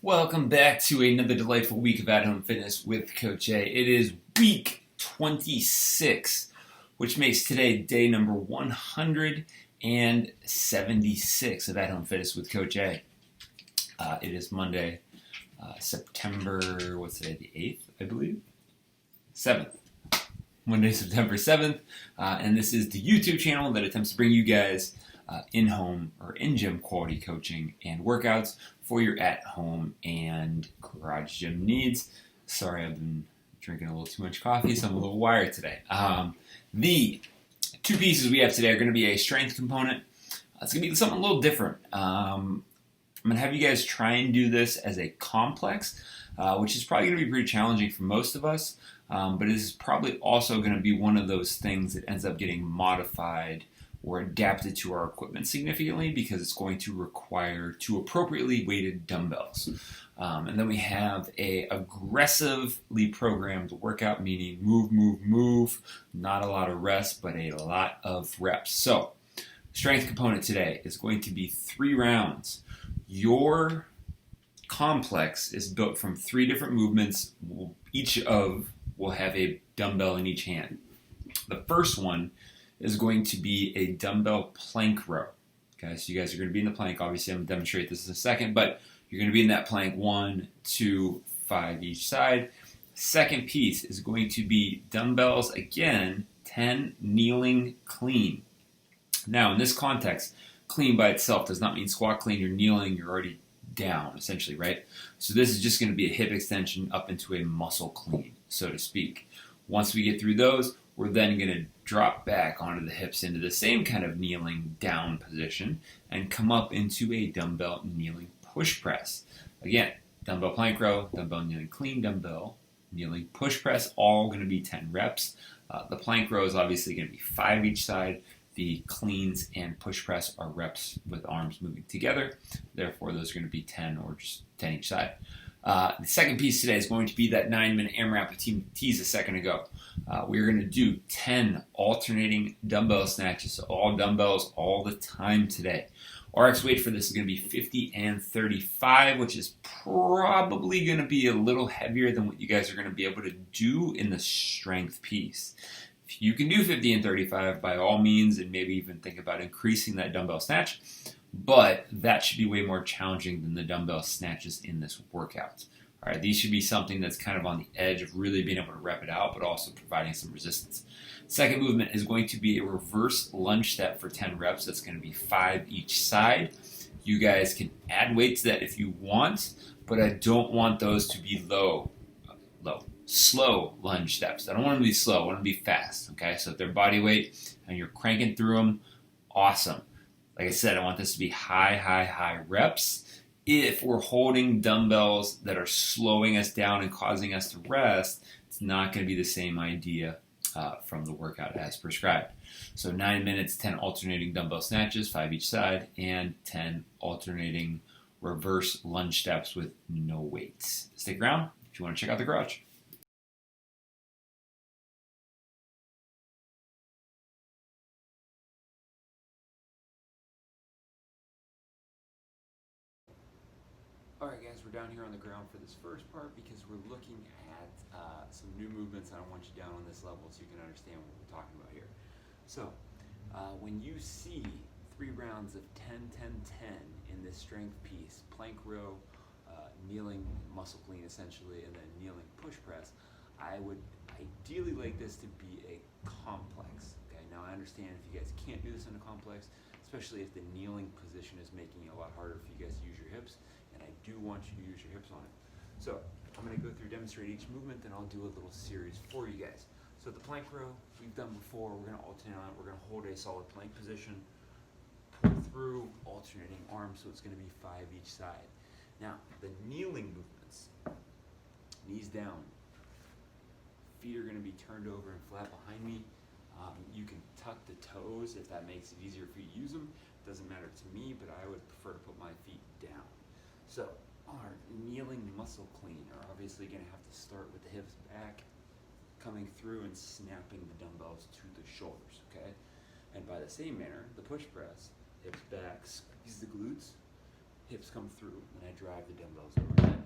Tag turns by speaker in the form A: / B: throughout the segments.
A: Welcome back to another delightful week of At Home Fitness with Coach A. It is week 26, which makes today day number 176 of At Home Fitness with Coach A. It is Monday, September, what's today, the 8th, I believe? 7th. Monday, September 7th. And this is the YouTube channel that attempts to bring you guys in-home or in-gym quality coaching and workouts for your at-home and garage gym needs. Sorry, I've been drinking a little too much coffee, so I'm a little wired today. The two pieces we have today are going to be a strength component. It's going to be something a little different. I'm going to have you guys try and do this as a complex, which is probably going to be pretty challenging for most of us, but it is probably also going to be one of those things that ends up getting modified or adapted to our equipment significantly because it's going to require two appropriately weighted dumbbells. And then we have a aggressively programmed workout, meaning move, not a lot of rest, but a lot of reps. So, strength component today is going to be 3 rounds. Your complex is built from 3 different movements. Each will have a dumbbell in each hand. The first one is going to be a dumbbell plank row. Okay, so you guys are going to be in the plank. Obviously, I'm going to demonstrate this in a second, but you're going to be in that plank 1, 2, 5 each side. Second piece is going to be dumbbells, again, 10 kneeling clean. Now, in this context, clean by itself does not mean squat clean. You're kneeling, you're already down, essentially, right? So this is just going to be a hip extension up into a muscle clean, so to speak. Once we get through those, we're then going to drop back onto the hips into the same kind of kneeling down position and come up into a dumbbell kneeling push press. Again, dumbbell plank row, dumbbell kneeling clean, dumbbell kneeling push press, all going to be 10 reps. The plank row is obviously going to be 5 each side. The cleans and push press are reps with arms moving together. Therefore, those are going to be 10 or just 10 each side. The second piece today is going to be that 9-minute AMRAP I teased a second ago. We're going to do 10 alternating dumbbell snatches, so all dumbbells all the time today. RX weight for this is going to be 50 and 35, which is probably going to be a little heavier than what you guys are going to be able to do in the strength piece. If you can do 50 and 35, by all means, and maybe even think about increasing that dumbbell snatch, but that should be way more challenging than the dumbbell snatches in this workout. All right, these should be something that's kind of on the edge of really being able to rep it out, but also providing some resistance. Second movement is going to be a reverse lunge step for 10 reps. That's going to be 5 each side. You guys can add weight to that if you want, but I don't want those to be slow lunge steps. I don't want them to be slow. I want them to be fast. Okay, so if they're body weight and you're cranking through them, awesome. Like I said, I want this to be high reps. If we're holding dumbbells that are slowing us down and causing us to rest, it's not going to be the same idea from the workout as prescribed. So 9 minutes, 10 alternating dumbbell snatches, 5 each side, and 10 alternating reverse lunge steps with no weights. Stick around if you want to check out the garage. Alright guys, we're down here on the ground for this first part because we're looking at some new movements, and I want you down on this level so you can understand what we're talking about here. So, when you see 3 rounds of 10-10-10 in this strength piece, plank row, kneeling muscle clean essentially, and then kneeling push press, I would ideally like this to be a complex. Okay, now I understand if you guys can't do this in a complex, especially if the kneeling position is making it a lot harder for you guys to use your hips. I do want you to use your hips on it. So I'm going to go through, demonstrate each movement, then I'll do a little series for you guys. So the plank row we've done before, we're going to alternate on it. We're going to hold a solid plank position, pull through, alternating arms, so it's going to be 5 each side. Now the kneeling movements, knees down, feet are going to be turned over and flat behind me. You can tuck the toes if that makes it easier for you to use them. It doesn't matter to me, but I would prefer to put my feet down. So our kneeling muscle clean are obviously going to have to start with the hips back, coming through and snapping the dumbbells to the shoulders, okay? And by the same manner, the push press, hips back, squeeze the glutes, hips come through, and I drive the dumbbells overhead.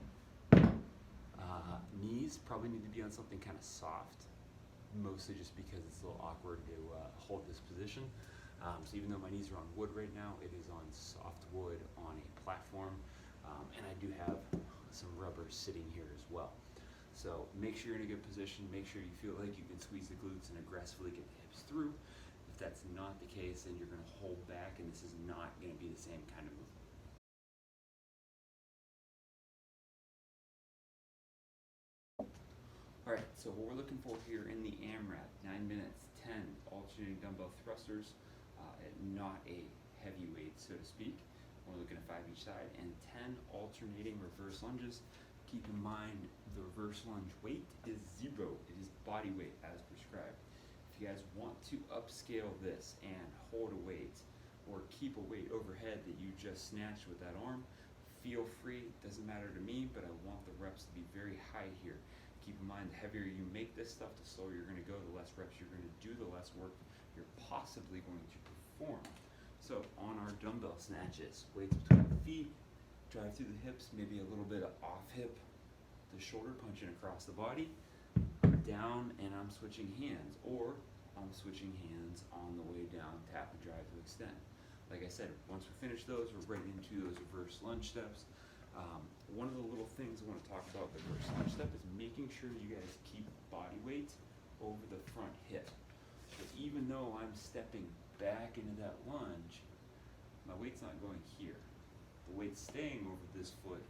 A: Knees probably need to be on something kind of soft, mostly just because it's a little awkward to hold this position. So even though my knees are on wood right now, it is on soft wood on a platform, and I do have some rubber sitting here as well. So make sure you're in a good position, make sure you feel like you can squeeze the glutes and aggressively get the hips through. If that's not the case, then you're going to hold back, and this is not going to be the same kind of movement. Alright, so what we're looking for here in the AMRAP, 9 minutes, 10 alternating dumbbell thrusters, not a heavy weight, so to speak. We're looking at 5 each side, and 10 alternating reverse lunges. Keep in mind, the reverse lunge weight is 0. It is body weight as prescribed. If you guys want to upscale this and hold a weight, or keep a weight overhead that you just snatched with that arm, feel free. It doesn't matter to me, but I want the reps to be very high here. Keep in mind, the heavier you make this stuff, the slower you're going to go, the less reps you're going to do, the less work you're possibly going to perform. So on our dumbbell snatches, weights between the feet, drive through the hips, maybe a little bit of off hip, the shoulder punching across the body. I'm down and I'm switching hands, or I'm switching hands on the way down, tap and drive to extend. Like I said, once we finish those, we're right into those reverse lunge steps. One of the little things I want to talk about with the reverse lunge step is making sure you guys keep body weight over the front hip. So even though I'm stepping back into that lunge, my weight's not going here. The weight's staying over this foot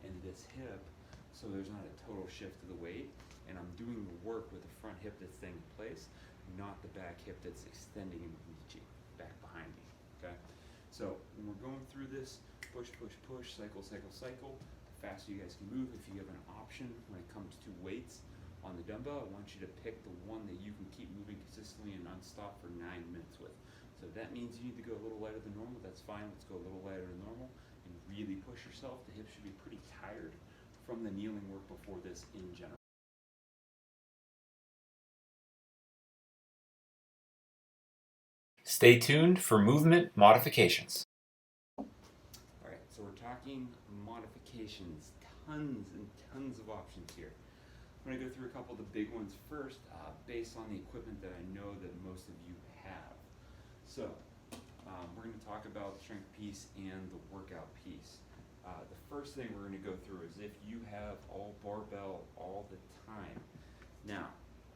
A: and this hip, so there's not a total shift of the weight, and I'm doing the work with the front hip that's staying in place, not the back hip that's extending and reaching back behind me, okay? So when we're going through this, push, push, push, cycle, cycle, cycle, the faster you guys can move. If you have an option when it comes to weights on the dumbbell, I want you to pick the one that you can keep moving consistently and non-stop for 9 minutes with. So if that means you need to go a little lighter than normal, that's fine. Let's go a little lighter than normal and really push yourself. The hips should be pretty tired from the kneeling work before this in general.
B: Stay tuned for movement modifications.
A: Alright, so we're talking modifications. Tons and tons of options here. I'm going to go through a couple of the big ones first, based on the equipment that I know that most of you have. So, we're going to talk about the strength piece and the workout piece. The first thing we're going to go through is if you have all barbell all the time. Now,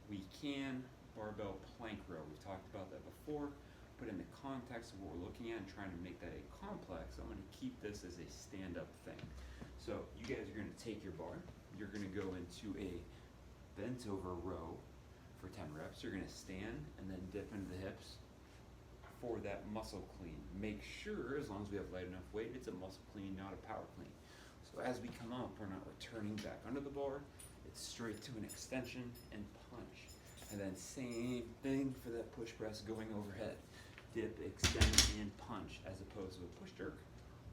A: we can barbell plank row. We've talked about that before, but in the context of what we're looking at and trying to make that a complex, I'm going to keep this as a stand-up thing. So you guys are going to take your bar, you're going to go into a bent over row for 10 reps. You're going to stand and then dip into the hips for that muscle clean. Make sure, as long as we have light enough weight, it's a muscle clean, not a power clean. So as we come up, we're not returning back under the bar. It's straight to an extension and punch. And then same thing for that push press going overhead. Dip, extend, and punch, as opposed to a push jerk,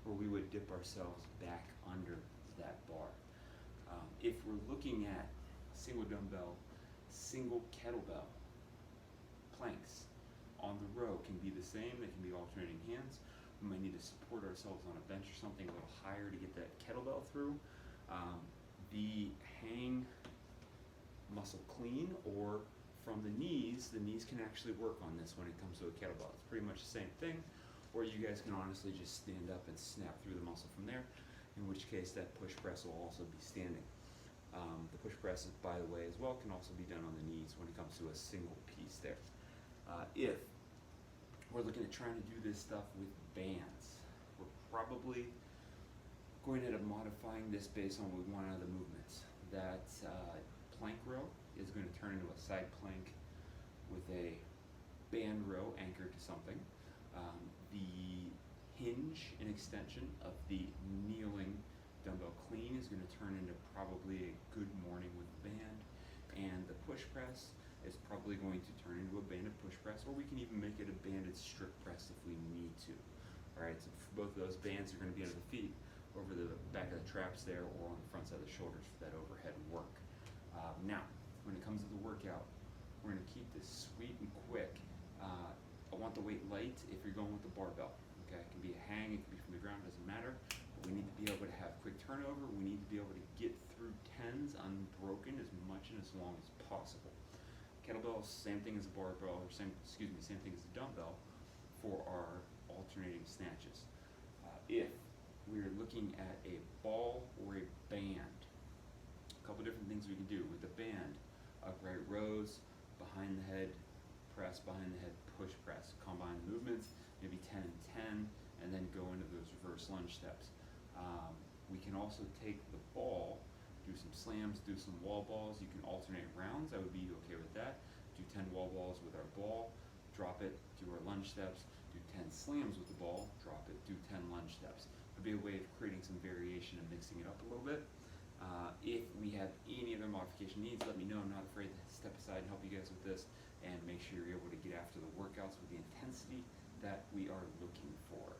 A: where we would dip ourselves back under that bar. If we're looking at single dumbbell, single kettlebell, planks on the row can be the same. They can be alternating hands. We might need to support ourselves on a bench or something a little higher to get that kettlebell through. The hang muscle clean, or from the knees can actually work on this when it comes to a kettlebell. It's pretty much the same thing, or you guys can honestly just stand up and snap through the muscle from there, in which case that push press will also be standing. The push press, by the way, as well, can also be done on the knees when it comes to a single piece there. If we're looking at trying to do this stuff with bands, we're probably going to end up modifying this based on what we want out of the movements. That plank row is going to turn into a side plank with a band row anchored to something. The hinge and extension of the kneeling dumbbell clean is going to turn into probably a good morning with band, and the push press is probably going to turn into a banded push press, or we can even make it a banded strict press if we need to. Alright, so both of those bands are going to be under the feet, over the back of the traps there, or on the front side of the shoulders for that overhead work. Now, when it comes to the workout, we're going to keep this sweet and quick. I want the weight light if you're going with the barbell. Okay, it can be a hang, it can be from the ground, doesn't matter.
C: We need to be able to have quick turnover. We need to be able to get through 10s unbroken as much and as long as possible. Kettlebell, same thing as a barbell, or same thing as a dumbbell for our alternating snatches. If we're looking at a ball or a band, a couple different things we can do. With the band, upright rows, behind the head, press, behind the head, push, press. Combine the movements, maybe 10 and 10, and then go into those reverse lunge steps. We can also take the ball, do some slams, do some wall balls. You can alternate rounds. I would be okay with that. Do 10 wall balls with our ball, drop it, do our lunge steps, do 10 slams with the ball, drop it, do 10 lunge steps. It would be a way of creating some variation and mixing it up a little bit. If we have any other modification needs, let me know. I'm not afraid to step aside and help you guys with this, and make sure you're able to get after the workouts with the intensity that we are looking for.